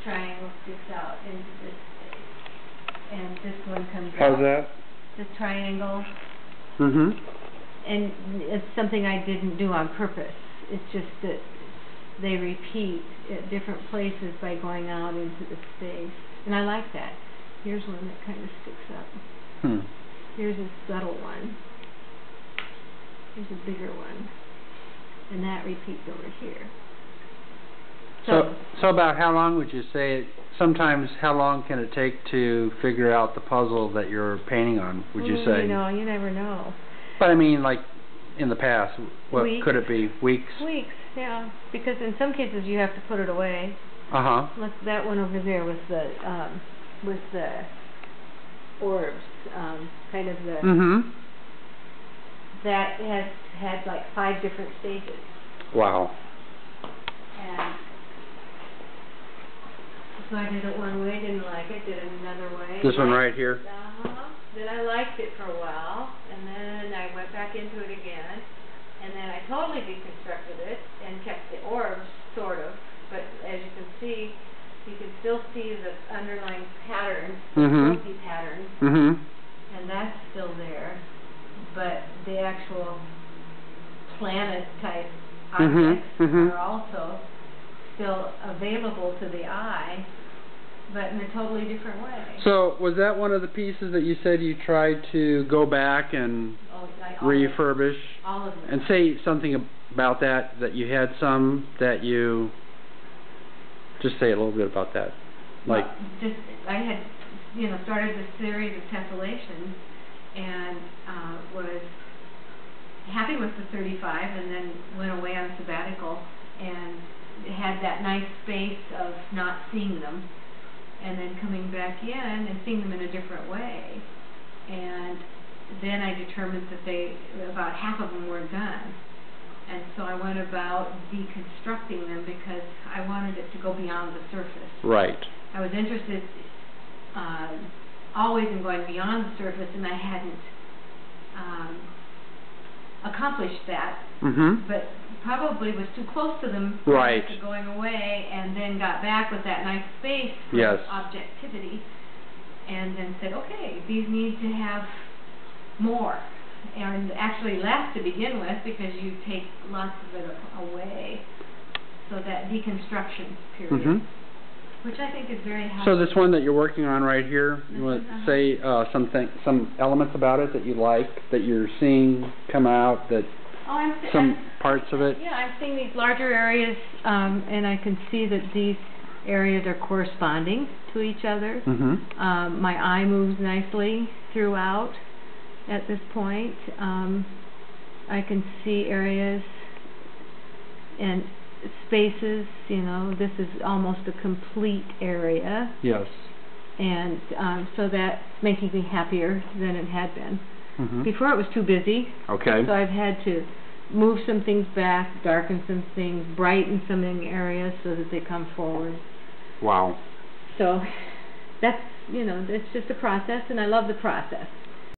triangle sticks out into this space, and this one comes out. How's that? This triangle. Mm-hmm. And it's something I didn't do on purpose. It's just that they repeat at different places by going out into the space. And I like that. Here's one that kind of sticks up. Hmm. Here's a subtle one. Here's a bigger one. And that repeats over here. So about how long would you say, sometimes how long can it take to figure out the puzzle that you're painting on, would you say? You know, you never know. But I mean, like, in the past, what Weeks. could it be? Weeks? Weeks, yeah. Because in some cases you have to put it away. Uh-huh. Like that one over there with the orbs, kind of the... Mm-hmm. That has had like 5 different stages. Wow. And so I did it one way, didn't like it, did it another way. This one right here? Then I liked it for a while, and then I went back into it again, and then I totally deconstructed it and kept the orbs, sort of, but as you can see, you can still see the underlying patterns, the patterns, and that's still there, but the actual planet-type objects are also still available to the eye, but in a totally different way. So, was that one of the pieces that you said you tried to go back and refurbish? All of them. And say something about that you had some that you... Just say a little bit about that. Like, well, I had, started this series of tessellations, and was happy with the 35, and then went away on sabbatical, and had that nice space of not seeing them, and then coming back in and seeing them in a different way. And then I determined that about half of them were done. And so I went about deconstructing them because I wanted it to go beyond the surface. Right. I was interested always in going beyond the surface, and I hadn't accomplished that. But probably was too close to them prior to going away, and then got back with that nice space for objectivity, and then said, okay, these need to have more, and actually less to begin with, because you take lots of it away. So that deconstruction period, which I think is very helpful. So this one that you're working on right here, you want to say some elements about it that you like, that you're seeing come out, that some parts of it? Yeah, I'm seeing these larger areas, and I can see that these areas are corresponding to each other. My eye moves nicely throughout at this point. I can see areas and spaces, this is almost a complete area. Yes. And so that's making me happier than it had been. Before it was too busy. Okay. So I've had to move some things back, darken some things, brighten some areas so that they come forward. Wow. So that's, it's just a process, and I love the process.